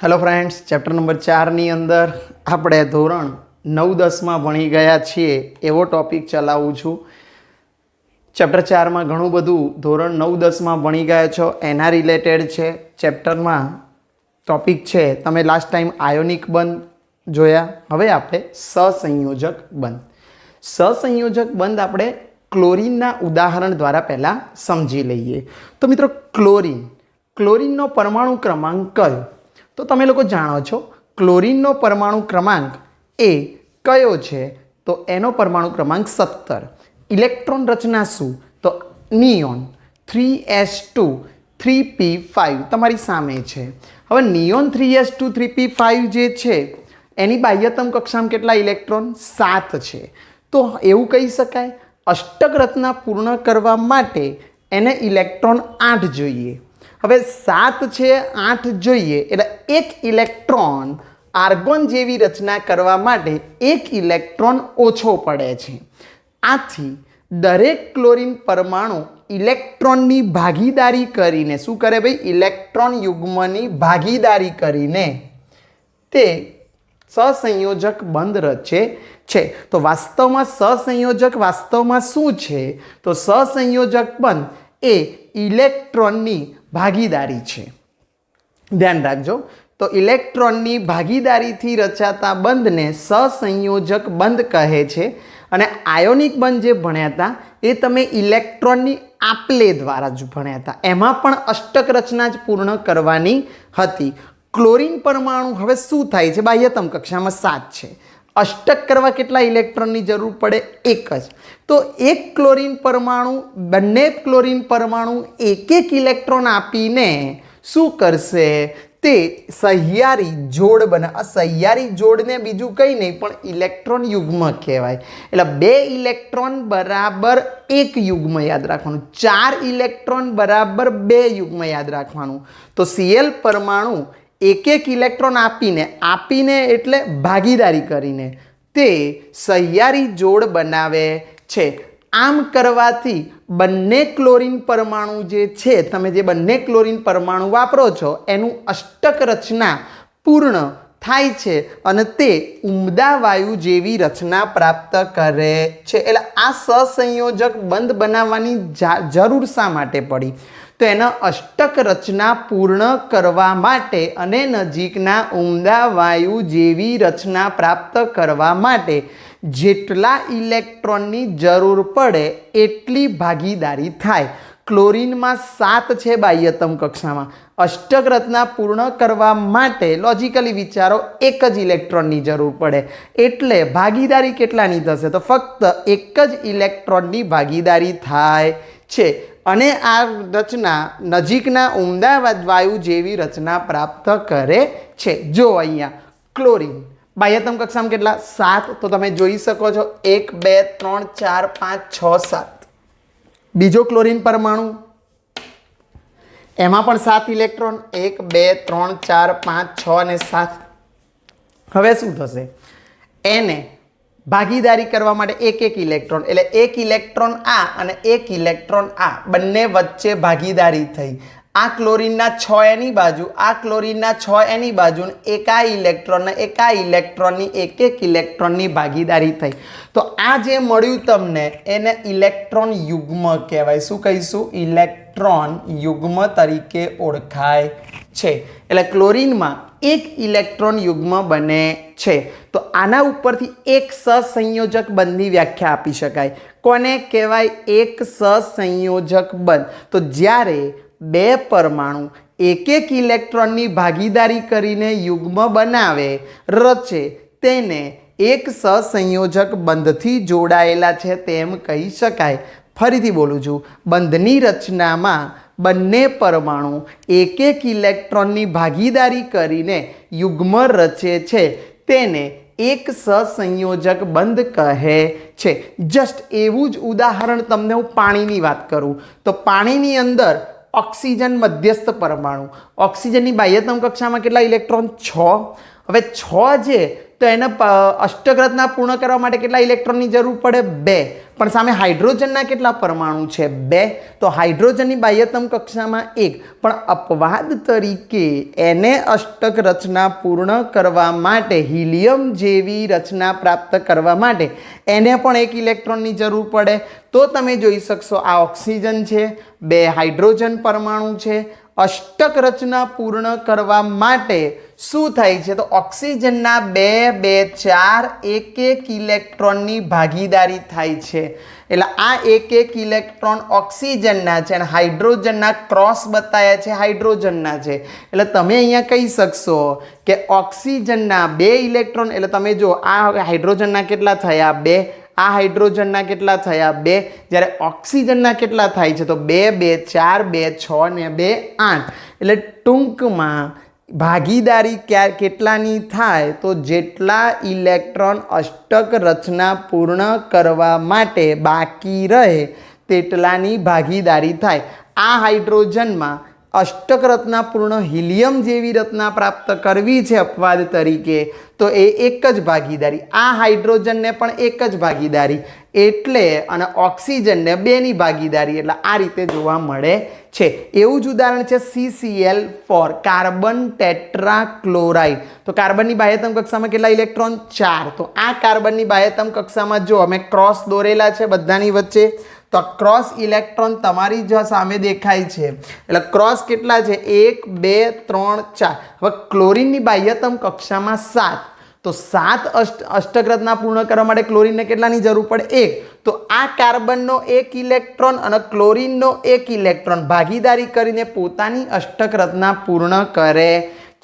Hello friends, chapter number 4 ની અંદર આપણે ધોરણ 9-10 માં ભણી ગયા છીએ એવો ટોપિક ચલાવું છું। ચેપ્ટર 4 માં ઘણું બધું ધોરણ 9-10 માં ભણી ગયા છો એના રિલેટેડ છે। ચેપ્ટરમાં ટોપિક છે, તમે લાસ્ટ ટાઈમ આયોનિક બંધ જોયા, હવે આપણે સહસંયોજક બંધ। સહસંયોજક બંધ આપણે ક્લોરીનના ઉદાહરણ દ્વારા પહેલાં સમજી લઈએ। તો મિત્રો, ક્લોરીનનો પરમાણુ ક્રમાંક કયો? तो तमे लोग जाणो छो क्लोरीन परमाणु क्रमांक ए कयो छे? तो एनो परमाणु क्रमांक 17। इलेक्ट्रॉन रचना शू? तो नियोन 3s2 3p5 तमारी सामे छे। हवे नियोन 3s2 3p5 जे छे एनी बाह्यतम कक्षामां केटला इलेक्ट्रॉन? 7 छे। तो एवुं कही शकाय अष्टक रचना पूर्ण करवा माटे एने इलेक्ट्रॉन 8 जोईए। હવે 7 છે 8 જોઈએ એટલે એક ઇલેક્ટ્રોન આર્ગોન જેવી રચના કરવા માટે એક ઇલેક્ટ્રોન ઓછો પડે છે। આથી દરેક ક્લોરીન પરમાણુ ઇલેક્ટ્રોનની ભાગીદારી કરીને શું કરે ભાઈ? ઇલેક્ટ્રોન યુગ્મની ભાગીદારી કરીને તે સહસંયોજક બંધ રચે છે। તો વાસ્તવમાં સહસંયોજક વાસ્તવમાં શું છે? તો સહસંયોજક બંધ એ ઇલેક્ટ્રોનની भागीदारी है। ध्यान रखो। तो इलेक्ट्रॉननी भागीदारी रचाता बंध ने सहसंयोजक बंध कहे छे। अने आयोनिक बंध जे भण्या था ए तमे इलेक्ट्रॉननी आपले द्वारा ज भण्या था, एमां पण अष्टक रचना ज पूर्ण करवानी हती। क्लोरीन परमाणु हवे शुं थाय छे? बाह्यतम कक्षामां 7 छे। अष्टक करवा केटला इलेक्ट्रॉननी जरूर पड़े? एक ज। तो एक क्लोरीन परमाणु बंने क्लोरीन परमाणु एक एक इलेक्ट्रॉन आपीने शुं करशे? ते सहियारी जोड़ बना। सहियारी जोड़ ने बीजू कई नहीं पण इलेक्ट्रॉन युग्म कहेवाय। एटले 2 इलेक्ट्रॉन बराबर 1 युग्म याद राखवानुं, 4 इलेक्ट्रॉन बराबर 2 युग्म याद राखवानुं। तो Cl परमाणु एक एक इलेक्ट्रॉन आपीने एटले भागीदारी करीने ते सहियारी जोड़ बनावे छे। आम करवाथी बंने क्लोरीन परमाणु जे छे, तमे जे बंने क्लोरीन परमाणु वापरो छो एनु अष्टक रचना पूर्ण थाय छे अने ते उमदा वायु जेवी रचना प्राप्त करे छे। एटले आ सहसंयोजक बंध बनाववानी जरूर शा माटे पड़ी? तो एना अष्टक रचना पूर्ण करवा माटे अने नजीकना उमदा वायु जेवी रचना प्राप्त करवा माटे जेटला इलेक्ट्रॉननी जरूर पड़े एटली भागीदारी थाय। क्लोरीन में 7 छे बाह्यतम कक्षामां, अष्टक रचना पूर्ण करवा माटे लॉजिकली विचारो एक ज इलेक्ट्रॉननी जरूर पड़े एटले भागीदारी केटलानी थशे? तो फक्त एक ज इलेक्ट्रॉननी भागीदारी थाय छे अने आ रचना नजीकना उमदा वायु जेवी रचना प्राप्त करे छे। जो अहींया क्लोरीन बाह्यतम कक्षामां केटला? 7। तो तमे जोई शको छो 1 2 3 4 5 6 7। बीजो क्लोरीन परमाणु एमां पण 7 इलेक्ट्रॉन, 1 2 3 4 5 6 અને 7। हवे शुं थशे? एने भागीदारी करवा माटे एक एक इलेक्ट्रॉन एटले एक इलेक्ट्रॉन आ अने एक इलेक्ट्रॉन आ बंने वच्चे भागीदारी थई। आ क्लोरीनना 6 एनी बाजू, आ क्लोरीनना 6 एनी बाजू, एक आ इलेक्ट्रॉननी एक एक इलेक्ट्रॉननी भागीदारी थई। तो आ जे मळ्युं तमने एने इलेक्ट्रॉन युग्म कहेवाय। शुं कहीशुं? इलेक्ट्रॉन युग्म तरीके ओळखाय छे। एटले क्लोरीनमां एक इलेक्ट्रॉन युग्म बने छे। तो आना उपरथी एक सहसंयोजक बंधनी व्याख्या आपी शकाय। कोने कहेवाय? एक सहसंयोजक बंध। तो ज्यारे 2 परमाणु एक एक इलेक्ट्रॉननी भागीदारी करीने युग्म बनावे रचे तेने एक सहसंयोजक बंधथी जोड़ायेला छे तेम कही शकाय। फरीथी बोलूं छुं, बंधनी रचनामां बंने परमाणु एक एक इलेक्ट्रॉननी भागीदारी करीने युग्म रचे छे तेने एक सहसंयोजक बंध कहे छे। जस्ट एवुं ज उदाहरण तमने हूँ पाणीनी वात करूँ तो पाणीनी अंदर ऑक्सीजन मध्यस्थ परमाणु, ऑक्सीजन की बाह्यतम कक्षा में केटला इलेक्ट्रॉन? 6। हवे 6 जे तो एने अष्टक रचना पूर्ण करवा माटे केटला इलेक्ट्रॉन की जरूर पड़े? 2। પણ સામે હાઇડ્રોજનના કેટલા પરમાણુ છે? 2. તો હાઇડ્રોજનની બાહ્યતમ કક્ષામાં 1, પણ અપવાદ તરીકે એને અષ્ટક રચના પૂર્ણ કરવા માટે, હિલિયમ જેવી રચના પ્રાપ્ત કરવા માટે એને પણ 1 ઇલેક્ટ્રોનની જરૂર પડે. તો તમે જોઈ શકશો આ ઓક્સિજન છે, 2 હાઇડ્રોજન પરમાણુ છે. અષ્ટક રચના પૂર્ણ કરવા માટે શું થાય છે? તો ઓક્સિજનના 2, 2, 4 1 ઇલેક્ટ્રોનની ભાગીદારી થાય છે. એટલે આ 1 ઇલેક્ટ્રોન ઓક્સિજનના છે અને હાઇડ્રોજનના ક્રોસ બતાવ્યા છે હાઇડ્રોજનના છે. એટલે તમે અહીંયા કહી શકશો કે ઓક્સિજનના 2 ઇલેક્ટ્રોન, એટલે તમે જો આ હાઇડ્રોજનના કેટલા થયા? 2. આ હાઇડ્રોજનના કેટલા થયા? 2. જ્યારે ઓક્સિજનના કેટલા થાય છે? તો 2, 2, 4, 2, 6 ને 2, 8. એટલે ટૂંકમાં ભાગીદારી કેટલાની થાય? તો જેટલા ઇલેક્ટ્રોન અષ્ટક રચના પૂર્ણ કરવા માટે બાકી રહે તેટલાની ભાગીદારી થાય. આ હાઇડ્રોજનમાં અષ્ટક રચના પૂર્ણ હિલિયમ જેવી રચના પ્રાપ્ત કરવી છે અપવાદ તરીકે, તો એ 1 જ ભાગીદારી. આ હાઇડ્રોજનને પણ 1 જ ભાગીદારી, એટલે અને ઓક્સિજનને 2ની ભાગીદારી. એટલે આ રીતે જોવા મળે છે. એવું જ ઉદાહરણ છે CCl4, કાર્બન ટેટ્રાક્લોરાઇડ. તો કાર્બનની બાહ્યતમ કક્ષામાં કેટલા ઇલેક્ટ્રોન? 4. તો આ કાર્બનની બાહ્યતમ કક્ષામાં જો અમે ક્રોસ દોરેલા છે બધાની વચ્ચે, તો ક્રોસ ઇલેક્ટ્રોન તમારી જ સામે દેખાય છે. એટલે ક્રોસ કેટલા છે? 1, 2, 3, 4. હવે ક્લોરીનની બાહ્યતમ કક્ષામાં 7. તો 7 અષ્ટક રચના પૂર્ણ કરવા માટે ક્લોરીનને કેટલાની જરૂર પડે? 1. તો આ કાર્બનનો 1 ઇલેક્ટ્રોન અને ક્લોરીનનો 1 ઇલેક્ટ્રોન ભાગીદારી કરીને પોતાની અષ્ટક રચના પૂર્ણ કરે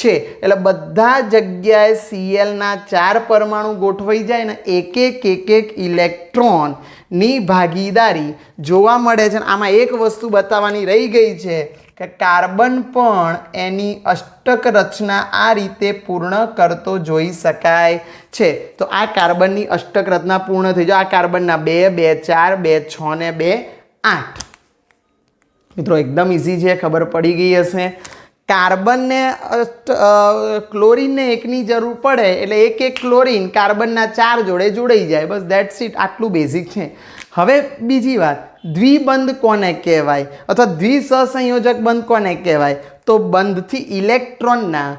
છે. એટલે બધા જગ્યાએ Clના 4 પરમાણુ ગોઠવાઈ જાય ને 1 ઇલેક્ટ્રોનની ભાગીદારી જોવા મળે છે. આમાં એક વસ્તુ બતાવવાની રહી ગઈ છે કે કાર્બન પણ એની અષ્ટક રચના આ રીતે પૂર્ણ કરતો જોઈ શકાય છે. તો આ કાર્બનની અષ્ટક રચના પૂર્ણ થઈ જાય. આ કાર્બનના 2, 2, 4, 2, 6 ને 2, 8. મિત્રો એકદમ ઇઝી છે, ખબર પડી ગઈ હશે. કાર્બનને ક્લોરીનને 1ની જરૂર પડે એટલે 1 ક્લોરીન કાર્બનના 4 જોડે જોડાઈ જાય. બસ દેટ્સ ઇટ. આટલું બેઝિક છે. હવે બીજી વાત, દ્વિબંધ કોને કહેવાય અથવા દ્વિસહસંયોજક બંધ કોને કહેવાય? તો બંધથી ઇલેક્ટ્રોનના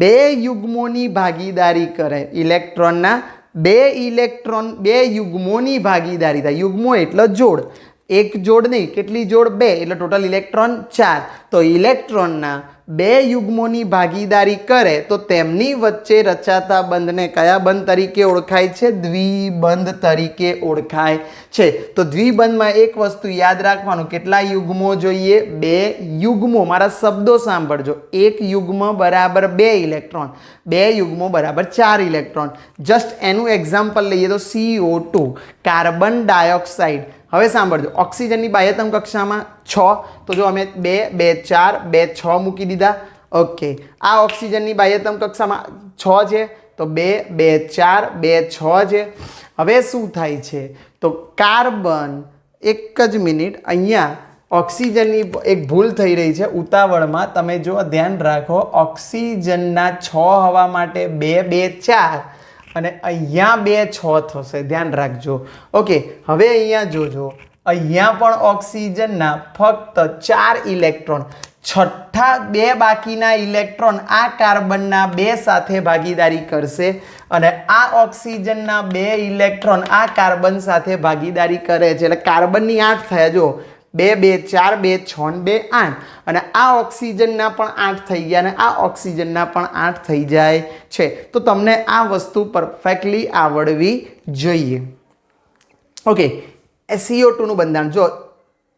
2 યુગ્મોની ભાગીદારી કરે. ઇલેક્ટ્રોનના 2 યુગ્મોની ભાગીદારી થાય. યુગ્મો એટલે જોડ. 1 જોડ નહીં, કેટલી જોડ? 2. એટલે ટોટલ ઇલેક્ટ્રોન 4. તો ઇલેક્ટ્રોનના 2 યુગ્મોની ભાગીદારી કરે તો તેમની વચ્ચે રચાતા બંધને કયા બંધ તરીકે ઓળખાય છે? દ્વિબંધ તરીકે ઓળખાય છે. તો દ્વિબંધમાં એક વસ્તુ યાદ રાખવાનું, કેટલા યુગ્મો જોઈએ? 2 યુગ્મો. મારા શબ્દો સાંભળજો. 1 યુગ્મ બરાબર 2 ઇલેક્ટ્રોન, 2 યુગ્મો બરાબર 4 ઇલેક્ટ્રોન. જસ્ટ એનું એક્ઝામ્પલ લઈએ તો CO2, કાર્બન ડાયોક્સાઇડ. હવે સાંભળજો, ઓક્સિજનની બાહ્યતમ કક્ષામાં 6. તો જો અમે 2, 2, 4, 2, 6 મૂકી દીધા. ઓકે, આ ઓક્સિજનની બાહ્યતમ કક્ષામાં 6 છે, તો 2, 2, 4, 2, 6 છે. હવે શું થાય છે? તો કાર્બન, એક જ મિનિટ, અહીંયા ઓક્સિજનની એક ભૂલ થઈ રહી છે ઉતાવળમાં. તમે જો ધ્યાન રાખો, ઓક્સિજનના 6 હવા માટે 2, 2, 4 અને અહીંયા 2, 6 થશે. ધ્યાન રાખજો. ઓકે, હવે અહીંયા જોજો, અહીંયા પણ ઓક્સિજનના ફક્ત 4 ઇલેક્ટ્રોન, છઠ્ઠા 2 બાકીના ઇલેક્ટ્રોન આ કાર્બનના 2 સાથે ભાગીદારી કરશે અને આ ઓક્સિજનના 2 ઇલેક્ટ્રોન આ કાર્બન સાથે ભાગીદારી કરે છે. એટલે કાર્બનની 8 થયા. જો 2, 2, 4, 2, 6 ને 2, 8. અને આ ઓક્સિજનના પણ 8 થઈ ગયા અને આ ઓક્સિજનના પણ 8 થઈ જાય છે. તો તમને આ વસ્તુ પરફેક્ટલી આવડવી જોઈએ. ઓકે, CO2 નું બંધારણ જો,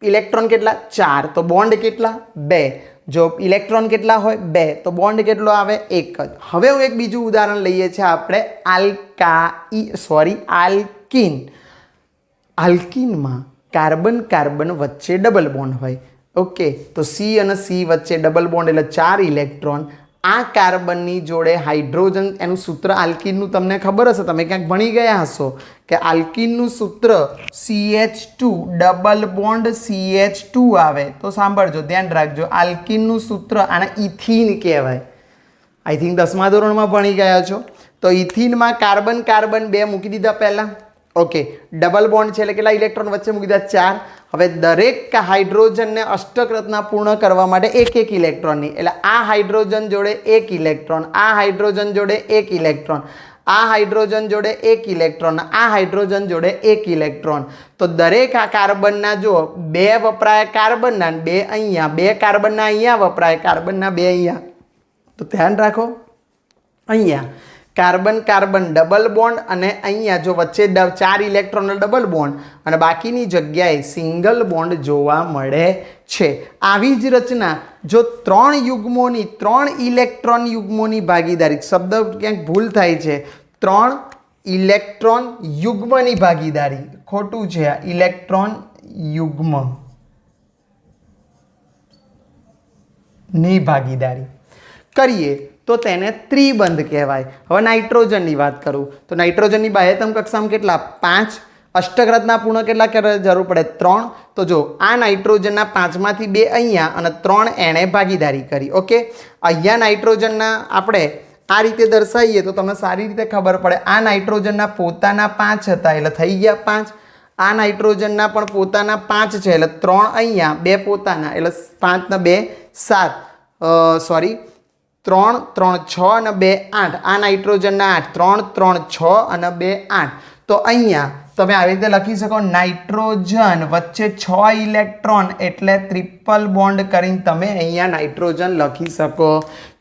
ઇલેક્ટ્રોન કેટલા? 4. તો બોન્ડ કેટલા? 2. જો ઇલેક્ટ્રોન કેટલા હોય? 2. તો બોન્ડ કેટલો આવે? 1 જ. હવે હું એક બીજું ઉદાહરણ લઈએ છીએ આપણે, આલ્કીન. આલ્કીનમાં કાર્બન કાર્બન વચ્ચે ડબલ બોન્ડ હોય. ઓકે, તો C અને C વચ્ચે ડબલ બોન્ડ એટલે 4 ઇલેક્ટ્રોન. આ કાર્બનની જોડે હાઇડ્રોજન, એનું સૂત્ર આલ્કીનનું તમને ખબર હશે, તમે ક્યાંક ભણી ગયા હશો કે આલ્કીનનું સૂત્ર CH2 ડબલ બોન્ડ CH2 આવે. તો સાંભળજો, ધ્યાન રાખજો, આલ્કીનનું સૂત્ર આને ઇથીન કહેવાય. આઈ થિંક 10મા ધોરણમાં ભણી ગયા છો. તો ઇથીનમાં કાર્બન કાર્બન 2 મૂકી દીધા પહેલાં. ઓકે, ડબલ બોન્ડ છે એટલે કેટલા ઇલેક્ટ્રોન વચ્ચે મૂકી દીધા? 4. હવે દરેક હાઇડ્રોજનને અષ્ટક રચના પૂર્ણ કરવા માટે એક એક ઇલેક્ટ્રોનની, એટલે આ હાઇડ્રોજન જોડે એક ઇલેક્ટ્રોન, આ હાઇડ્રોજન જોડે એક ઇલેક્ટ્રોન, આ હાઇડ્રોજન જોડે એક ઇલેક્ટ્રોન, આ હાઇડ્રોજન જોડે એક ઇલેક્ટ્રોન. તો દરેક આ કાર્બનના જો 2 વપરાય કાર્બનના, 2 અહીંયા, 2 કાર્બનના અહીંયા વપરાય, કાર્બનના 2 અહીંયા. તો ધ્યાન રાખો, અહીંયા કાર્બન કાર્બન ડબલ બોન્ડ અને અહીંયા જો વચ્ચે 4 ઇલેક્ટ્રોનનો ડબલ બોન્ડ અને બાકીની જગ્યાએ સિંગલ બોન્ડ જોવા મળે છે. આવી જ રચના જો 3 યુગ્મોની, 3 ઇલેક્ટ્રોન યુગ્મોની ભાગીદારી, શબ્દ ક્યાંક ભૂલ થાય છે, 3 ઇલેક્ટ્રોન યુગ્મની ભાગીદારી, ખોટું છે આ, ઇલેક્ટ્રોન યુગ્મ ની ભાગીદારી કરીએ તો તેને ત્રિબંધ કહેવાય. હવે નાઇટ્રોજનની વાત કરું તો નાઇટ્રોજનની બાહ્યતમ કક્ષામાં કેટલા? 5. અષ્ટક રચના પૂર્ણ કેટલા જરૂર પડે? 3. તો જો આ નાઇટ્રોજનના 5માંથી 2 અહીંયા અને 3 એણે ભાગીદારી કરી. ઓકે, અહીંયા નાઇટ્રોજનના આપણે આ રીતે દર્શાવીએ તો તમને સારી રીતે ખબર પડે. આ નાઇટ્રોજનના પોતાના 5 હતા એટલે થઈ ગયા 5. આ નાઇટ્રોજનના પણ પોતાના 5 છે એટલે 3 અહીંયા, 2 પોતાના એટલે 5 ને 2 7. સોરી, 3 3 6 અને 2 8. આ નાઇટ્રોજનના 8, 3 3 6 અને 2 8. તો અહીંયા તમે આવી રીતે લખી શકો, નાઇટ્રોજન વચ્ચે 6 ઇલેક્ટ્રોન એટલે ટ્રિપલ બોન્ડ કરીને તમે અહીંયા નાઇટ્રોજન લખી શકો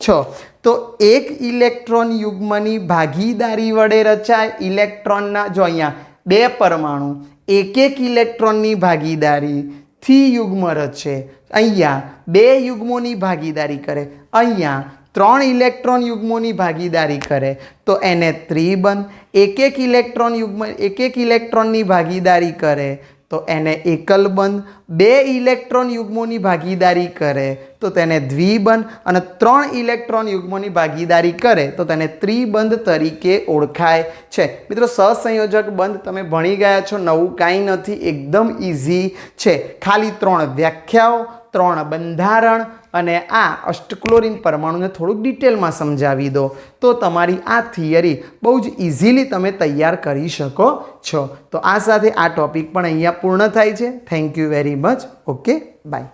છો. તો એક ઇલેક્ટ્રોન યુગ્મની ભાગીદારી વડે રચાય ઇલેક્ટ્રોનના, જો અહીંયા 2 પરમાણુ એક એક ઇલેક્ટ્રોનની ભાગીદારીથી યુગ્મ રચે. અહીંયા 2 યુગ્મોની ભાગીદારી કરે, અહીંયા 3 ઇલેક્ટ્રોન યુગ્મોની ભાગીદારી કરે તો એને ત્રિબંધ. એક એક ઇલેક્ટ્રોન યુગ્મ, એક એક ઇલેક્ટ્રોનની ભાગીદારી કરે તો એને એકલબંધ. 2 ઇલેક્ટ્રોન યુગ્મોની ભાગીદારી કરે તો તેને દ્વિબંધ અને 3 ઇલેક્ટ્રોન યુગ્મોની ભાગીદારી કરે તો તેને ત્રિબંધ તરીકે ઓળખાય છે. મિત્રો, સહસંયોજક બંધ તમે ભણી ગયા છો, નવું કાંઈ નથી, એકદમ ઇઝી છે. ખાલી 3 વ્યાખ્યાઓ, 3 બંધારણ અને આ અષ્ટક્લોરીન પરમાણુને થોડુંક ડિટેલમાં સમજાવી દો તો તમારી આ થિયરી બહુ જ ઇઝીલી તમે તૈયાર કરી શકો છો. તો આ સાથે આ ટોપિક પણ અહીંયા પૂર્ણ થાય છે. Thank you very much. Okay, by.